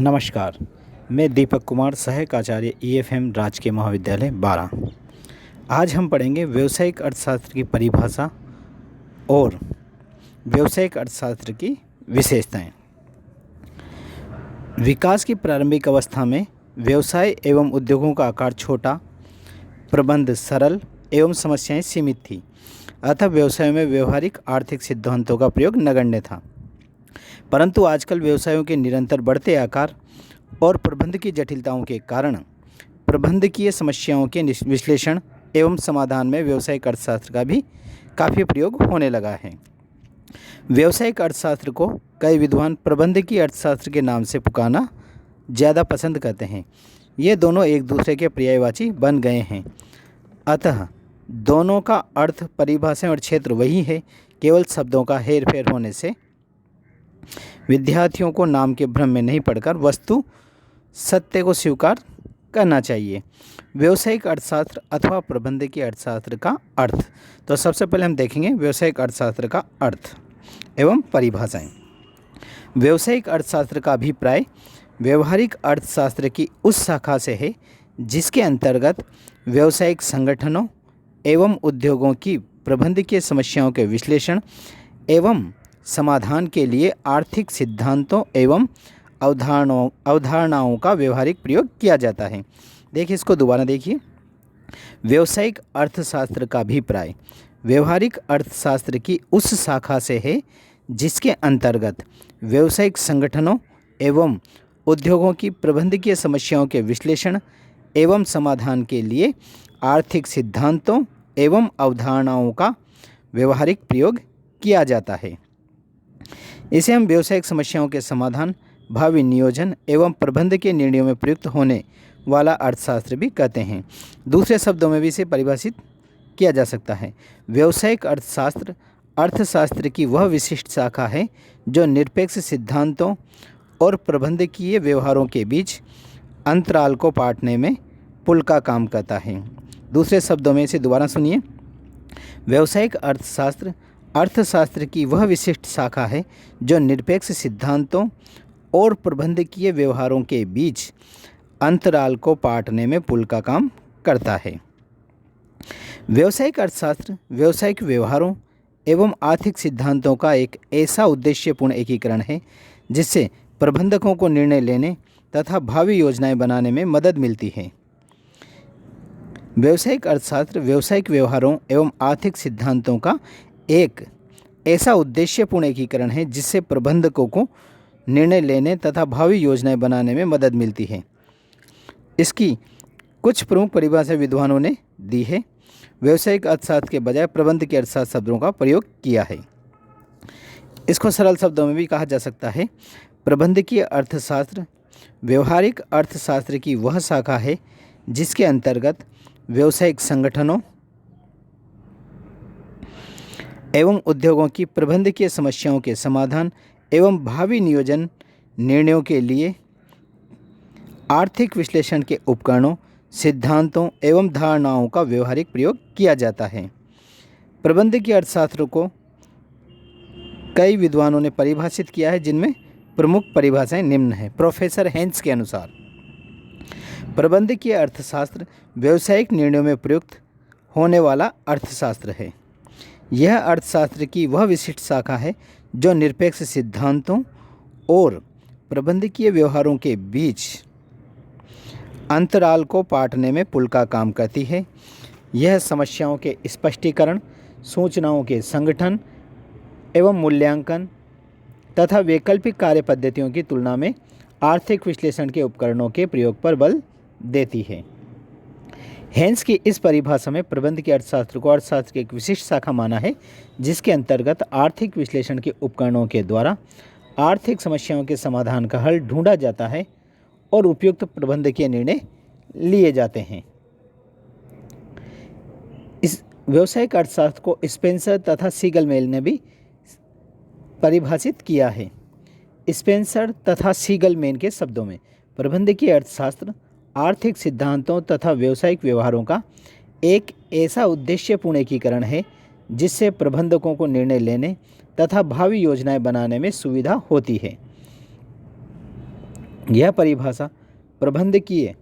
नमस्कार। मैं दीपक कुमार, सहायक आचार्य EFM राजकीय महाविद्यालय बारा। आज हम पढ़ेंगे व्यावसायिक अर्थशास्त्र की परिभाषा और व्यावसायिक अर्थशास्त्र की विशेषताएं। विकास की प्रारंभिक अवस्था में व्यवसाय एवं उद्योगों का आकार छोटा, प्रबंध सरल एवं समस्याएं सीमित थी। अतः व्यवसाय में व्यवहारिक आर्थिक सिद्धांतों का प्रयोग नगण्य था। परंतु आजकल व्यवसायों के निरंतर बढ़ते आकार और प्रबंध की जटिलताओं के कारण प्रबंधकीय समस्याओं के विश्लेषण एवं समाधान में व्यावसायिक अर्थशास्त्र का भी काफ़ी प्रयोग होने लगा है। व्यावसायिक अर्थशास्त्र को कई विद्वान प्रबंधकीय अर्थशास्त्र के नाम से पुकारना ज़्यादा पसंद करते हैं। ये दोनों एक दूसरे के पर्यायवाची बन गए हैं। अतः दोनों का अर्थ, परिभाषाएं और क्षेत्र वही है। केवल शब्दों का हेरफेर होने से विद्यार्थियों को नाम के भ्रम में नहीं पड़कर वस्तु सत्य को स्वीकार करना चाहिए। व्यावसायिक अर्थशास्त्र अथवा प्रबंधकीय अर्थशास्त्र का अर्थ। तो सबसे पहले हम देखेंगे व्यावसायिक अर्थशास्त्र का अर्थ एवं परिभाषाएं। व्यावसायिक अर्थशास्त्र का अभिप्राय व्यवहारिक अर्थशास्त्र की उस शाखा से है जिसके अंतर्गत व्यावसायिक संगठनों एवं उद्योगों की प्रबंधकीय समस्याओं के विश्लेषण एवं समाधान के लिए आर्थिक सिद्धांतों एवं अवधारणाओं का व्यवहारिक प्रयोग किया जाता है। देखिए, इसको दोबारा देखिए। व्यावसायिक अर्थशास्त्र का अभिप्राय व्यवहारिक अर्थशास्त्र की उस शाखा से है जिसके अंतर्गत व्यावसायिक संगठनों एवं उद्योगों की प्रबंधकीय समस्याओं के विश्लेषण एवं समाधान के लिए आर्थिक सिद्धांतों एवं अवधारणाओं का व्यवहारिक प्रयोग किया जाता है। इसे हम व्यावसायिक समस्याओं के समाधान, भावी नियोजन एवं प्रबंध के निर्णयों में प्रयुक्त होने वाला अर्थशास्त्र भी कहते हैं। दूसरे शब्दों में भी इसे परिभाषित किया जा सकता है। व्यावसायिक अर्थशास्त्र अर्थशास्त्र की वह विशिष्ट शाखा है जो निरपेक्ष सिद्धांतों और प्रबंधकीय व्यवहारों के बीच अंतराल को पाटने में पुल का काम करता है। दूसरे शब्दों में इसे दोबारा सुनिए। व्यावसायिक अर्थशास्त्र अर्थशास्त्र की वह विशिष्ट शाखा है जो निरपेक्ष सिद्धांतों और प्रबंधकीय व्यवहारों के बीच अंतराल को पाटने में पुल का काम करता है। व्यावसायिक अर्थशास्त्र व्यावसायिक व्यवहारों एवं आर्थिक सिद्धांतों का एक ऐसा उद्देश्यपूर्ण एकीकरण है जिससे प्रबंधकों को निर्णय लेने तथा भावी योजनाएं बनाने में मदद मिलती है। व्यावसायिक अर्थशास्त्र व्यावसायिक व्यवहारों एवं आर्थिक सिद्धांतों का एक ऐसा उद्देश्यपूर्ण एकीकरण है जिससे प्रबंधकों को निर्णय लेने तथा भावी योजनाएं बनाने में मदद मिलती है। इसकी कुछ प्रमुख परिभाषा विद्वानों ने दी है। व्यावसायिक अर्थशास्त्र के बजाय प्रबंधकीय अर्थशास्त्र शब्दों का प्रयोग किया है। इसको सरल शब्दों में भी कहा जा सकता है। प्रबंधकीय अर्थशास्त्र व्यवहारिक अर्थशास्त्र की वह शाखा है जिसके अंतर्गत व्यावसायिक संगठनों एवं उद्योगों की प्रबंधकीय समस्याओं के समाधान एवं भावी नियोजन निर्णयों के लिए आर्थिक विश्लेषण के उपकरणों, सिद्धांतों एवं धारणाओं का व्यवहारिक प्रयोग किया जाता है। प्रबंधकीय अर्थशास्त्र को कई विद्वानों ने परिभाषित किया है, जिनमें प्रमुख परिभाषाएं निम्न है। प्रोफेसर हेंस के अनुसार प्रबंधकीय अर्थशास्त्र व्यावसायिक निर्णयों में प्रयुक्त होने वाला अर्थशास्त्र है। यह अर्थशास्त्र की वह विशिष्ट शाखा है जो निरपेक्ष सिद्धांतों और प्रबंधकीय व्यवहारों के बीच अंतराल को पाटने में पुल का काम करती है। यह समस्याओं के स्पष्टीकरण, सूचनाओं के संगठन एवं मूल्यांकन तथा वैकल्पिक कार्य पद्धतियों की तुलना में आर्थिक विश्लेषण के उपकरणों के प्रयोग पर बल देती है। हेंस की इस परिभाषा में प्रबंध के अर्थशास्त्र को अर्थशास्त्र की एक विशिष्ट शाखा माना है जिसके अंतर्गत आर्थिक विश्लेषण के उपकरणों के द्वारा आर्थिक समस्याओं के समाधान का हल ढूंढा जाता है और उपयुक्त प्रबंधकीय निर्णय लिए जाते हैं। इस व्यावसायिक अर्थशास्त्र को स्पेंसर तथा सीगलमेन ने भी परिभाषित किया है। स्पेंसर तथा सीगलमेन के शब्दों में प्रबंधकीय अर्थशास्त्र आर्थिक सिद्धांतों तथा व्यावसायिक व्यवहारों का एक ऐसा उद्देश्यपूर्ण एकीकरण है जिससे प्रबंधकों को निर्णय लेने तथा भावी योजनाएं बनाने में सुविधा होती है। यह परिभाषा प्रबंधकीय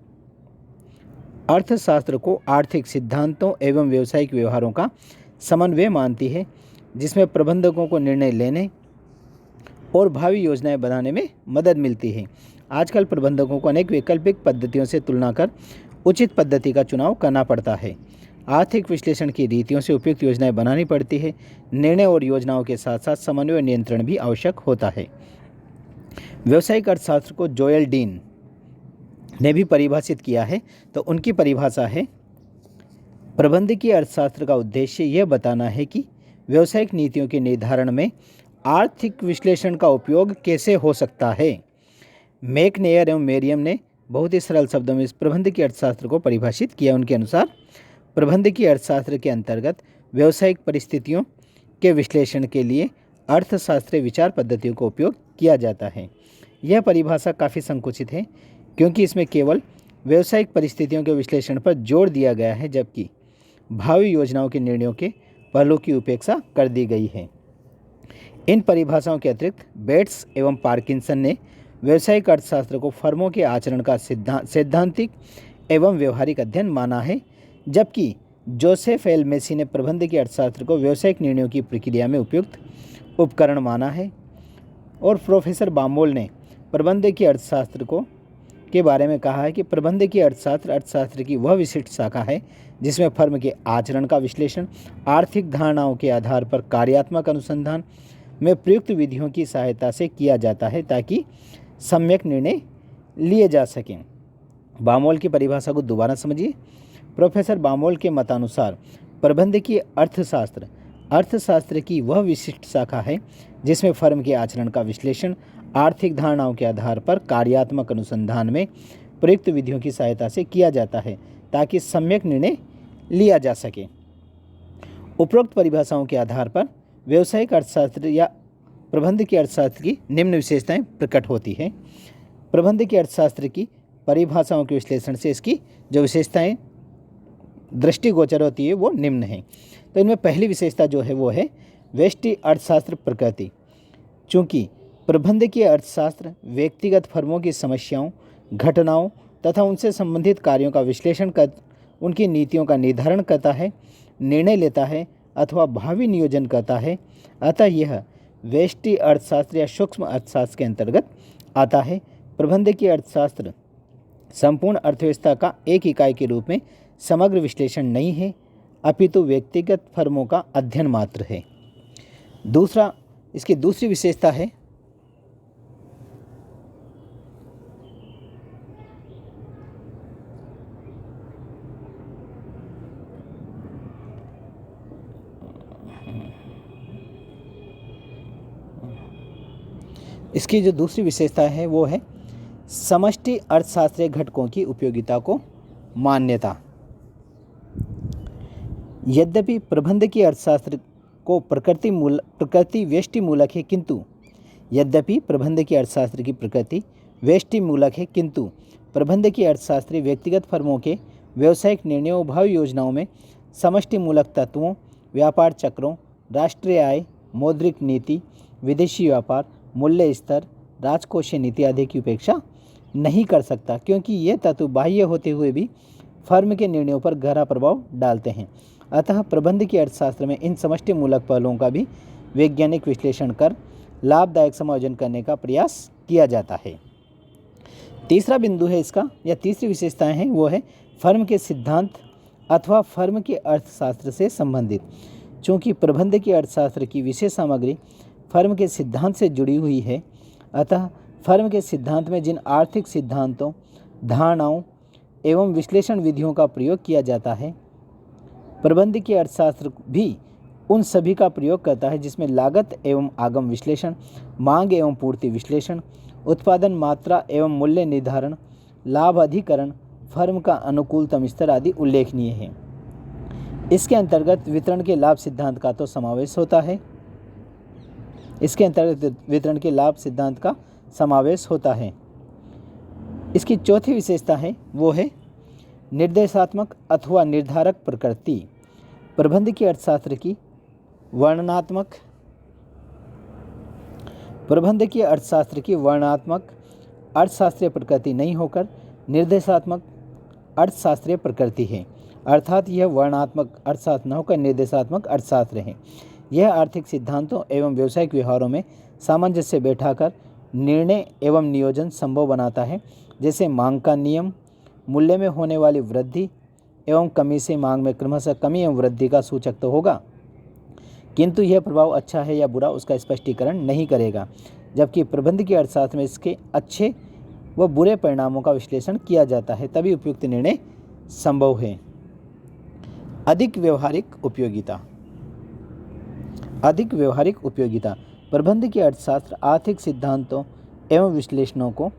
अर्थशास्त्र को आर्थिक सिद्धांतों एवं व्यावसायिक व्यवहारों का समन्वय मानती है, जिसमें प्रबंधकों को निर्णय लेने और भावी योजनाएं बनाने में मदद मिलती है। आजकल प्रबंधकों को अनेक वैकल्पिक पद्धतियों से तुलना कर उचित पद्धति का चुनाव करना पड़ता है। आर्थिक विश्लेषण की रीतियों से उपयुक्त योजनाएं बनानी पड़ती है। निर्णय और योजनाओं के साथ साथ समन्वय और नियंत्रण भी आवश्यक होता है। व्यावसायिक अर्थशास्त्र को जोएल डीन ने भी परिभाषित किया है। तो उनकी परिभाषा है, प्रबंधकीय अर्थशास्त्र का उद्देश्य यह बताना है कि व्यावसायिक नीतियों के निर्धारण में आर्थिक विश्लेषण का उपयोग कैसे हो सकता है। मैकनेयर एवं मेरियम ने बहुत ही सरल शब्दों में इस प्रबंधकीय अर्थशास्त्र को परिभाषित किया। उनके अनुसार प्रबंधकीय अर्थशास्त्र के अंतर्गत व्यावसायिक परिस्थितियों के विश्लेषण के लिए अर्थशास्त्रीय विचार पद्धतियों का उपयोग किया जाता है। यह परिभाषा काफ़ी संकुचित है, क्योंकि इसमें केवल व्यावसायिक परिस्थितियों के विश्लेषण पर जोर दिया गया है, जबकि भावी योजनाओं के निर्णयों के पहलू की उपेक्षा कर दी गई है। इन परिभाषाओं के अतिरिक्त बेट्स एवं पार्किंसन ने व्यावसायिक अर्थशास्त्र को फर्मों के आचरण का सैद्धांतिक एवं व्यवहारिक अध्ययन माना है, जबकि जोसेफ एल मेसी ने प्रबंधकीय अर्थशास्त्र को व्यावसायिक निर्णयों की प्रक्रिया में उपयुक्त उपकरण माना है। और प्रोफेसर बामोल ने प्रबंधकीय अर्थशास्त्र के बारे में कहा है कि प्रबंधकीय अर्थशास्त्र की वह विशिष्ट शाखा है जिसमें फर्म के आचरण का विश्लेषण आर्थिक धारणाओं के आधार पर कार्यात्मक अनुसंधान में प्रयुक्त विधियों की सहायता से किया जाता है, ताकि सम्यक निर्णय लिए जा सकें। बामोल की परिभाषा को दोबारा समझिए। प्रोफेसर बामोल के मतानुसार प्रबंधकीय अर्थशास्त्र की वह विशिष्ट शाखा है जिसमें फर्म के आचरण का विश्लेषण आर्थिक धारणाओं के आधार पर कार्यात्मक अनुसंधान में प्रयुक्त विधियों की सहायता से किया जाता है, ताकि सम्यक निर्णय लिया जा सके। उपरोक्त परिभाषाओं के आधार पर व्यावसायिक अर्थशास्त्र या प्रबंधकीय अर्थशास्त्र की निम्न विशेषताएं प्रकट होती हैं। प्रबंधकीय अर्थशास्त्र की परिभाषाओं के विश्लेषण से इसकी जो विशेषताएं दृष्टिगोचर होती है वो निम्न हैं। तो इनमें पहली विशेषता जो है वो है व्यष्टि अर्थशास्त्र प्रकृति। चूँकि प्रबंधकीय अर्थशास्त्र व्यक्तिगत फर्मों की समस्याओं, घटनाओं तथा उनसे संबंधित कार्यों का विश्लेषण कर उनकी नीतियों का निर्धारण करता है, निर्णय लेता है अथवा भावी नियोजन करता है, अतः यह व्यष्टि अर्थशास्त्र या सूक्ष्म अर्थशास्त्र के अंतर्गत आता है। प्रबंधकीय अर्थशास्त्र संपूर्ण अर्थव्यवस्था का एक इकाई के रूप में समग्र विश्लेषण नहीं है, अपितु व्यक्तिगत फर्मों का अध्ययन मात्र है। इसकी दूसरी विशेषता है वो है समष्टि अर्थशास्त्रीय घटकों की उपयोगिता को मान्यता। यद्यपि प्रबंधकीय अर्थशास्त्र को प्रकृति व्यष्टि मूलक है, किंतु प्रबंधकीय अर्थशास्त्री व्यक्तिगत फर्मों के व्यावसायिक निर्णयों भावी योजनाओं में समष्टि मूलक तत्वों, व्यापार चक्रों, राष्ट्रीय आय, मौद्रिक नीति, विदेशी व्यापार, मूल्य स्तर, राजकोषीय नीति आदि की उपेक्षा नहीं कर सकता, क्योंकि ये तत्व बाह्य होते हुए भी फर्म के निर्णयों पर गहरा प्रभाव डालते हैं। अतः प्रबंधकीय अर्थशास्त्र में इन समष्टि मूलक पहलुओं का भी वैज्ञानिक विश्लेषण कर लाभदायक समायोजन करने का प्रयास किया जाता है। तीसरा बिंदु है इसका या तीसरी विशेषताएं हैं वो है फर्म के सिद्धांत अथवा फर्म के अर्थशास्त्र से संबंधित। चूँकि प्रबंधकीय अर्थशास्त्र की विशेष सामग्री फर्म के सिद्धांत से जुड़ी हुई है, अतः फर्म के सिद्धांत में जिन आर्थिक सिद्धांतों, धारणाओं एवं विश्लेषण विधियों का प्रयोग किया जाता है, प्रबंधकीय अर्थशास्त्र भी उन सभी का प्रयोग करता है, जिसमें लागत एवं आगम विश्लेषण, मांग एवं पूर्ति विश्लेषण, उत्पादन मात्रा एवं मूल्य निर्धारण, लाभ अधिकरण, फर्म का अनुकूलतम स्तर आदि उल्लेखनीय है। इसके अंतर्गत वितरण के लाभ सिद्धांत का तो समावेश होता है। इसकी चौथी विशेषता है वो है निर्देशात्मक अथवा निर्धारक प्रकृति। प्रबंधकीय अर्थशास्त्र की वर्णनात्मक अर्थशास्त्रीय प्रकृति नहीं होकर निर्देशात्मक अर्थशास्त्रीय प्रकृति है, अर्थात यह वर्णनात्मक अर्थशास्त्र न होकर निर्देशात्मक अर्थशास्त्र है। यह आर्थिक सिद्धांतों एवं व्यावसायिक व्यवहारों में सामंजस्य बैठाकर निर्णय एवं नियोजन संभव बनाता है। जैसे मांग का नियम मूल्य में होने वाली वृद्धि एवं कमी से मांग में क्रमशः कमी एवं वृद्धि का सूचक तो होगा, किंतु यह प्रभाव अच्छा है या बुरा उसका स्पष्टीकरण नहीं करेगा, जबकि प्रबंध की अर्थशास्त्र में इसके अच्छे व बुरे परिणामों का विश्लेषण किया जाता है, तभी उपयुक्त निर्णय संभव है। अधिक व्यवहारिक उपयोगिता। अधिक व्यवहारिक उपयोगिता। प्रबंध की अर्थशास्त्र आर्थिक सिद्धांतों एवं विश्लेषणों को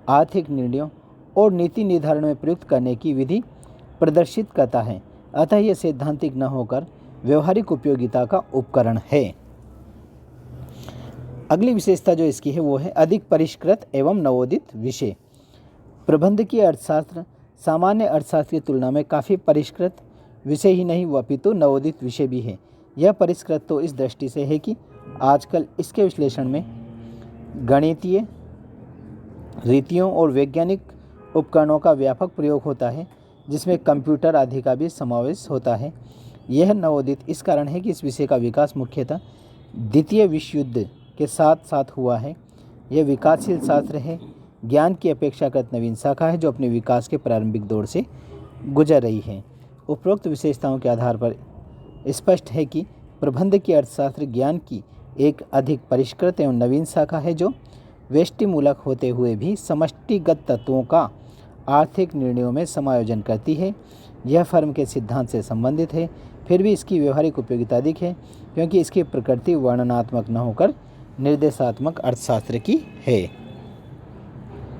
आर्थिक निर्णयों और नीति निर्धारण में प्रयुक्त करने की विधि प्रदर्शित करता है, अतः यह सैद्धांतिक न होकर व्यवहारिक उपयोगिता का उपकरण है। अगली विशेषता जो इसकी है वो है अधिक परिष्कृत एवं नवोदित विषय। प्रबंध की अर्थशास्त्र सामान्य अर्थशास्त्र की तुलना में काफ़ी परिष्कृत विषय ही नहीं अपितु नवोदित विषय भी है। यह परिष्कृत तो इस दृष्टि से है कि आजकल इसके विश्लेषण में गणितीय रीतियों और वैज्ञानिक उपकरणों का व्यापक प्रयोग होता है, जिसमें कंप्यूटर आदि का भी समावेश होता है। यह नवोदित इस कारण है कि इस विषय का विकास मुख्यतः द्वितीय विश्व युद्ध के साथ साथ हुआ है। यह विकासशील शास्त्र है, ज्ञान की अपेक्षाकृत नवीन शाखा है जो अपने विकास के प्रारंभिक दौर से गुजर रही है। उपरोक्त विशेषताओं के आधार पर स्पष्ट है कि प्रबंध की अर्थशास्त्र ज्ञान की एक अधिक परिष्कृत एवं नवीन शाखा है जो व्यष्टिमूलक होते हुए भी समष्टिगत तत्वों का आर्थिक निर्णयों में समायोजन करती है। यह फर्म के सिद्धांत से संबंधित है, फिर भी इसकी व्यवहारिक उपयोगिता अधिक है क्योंकि इसकी प्रकृति वर्णनात्मक न होकर निर्देशात्मक अर्थशास्त्र की है।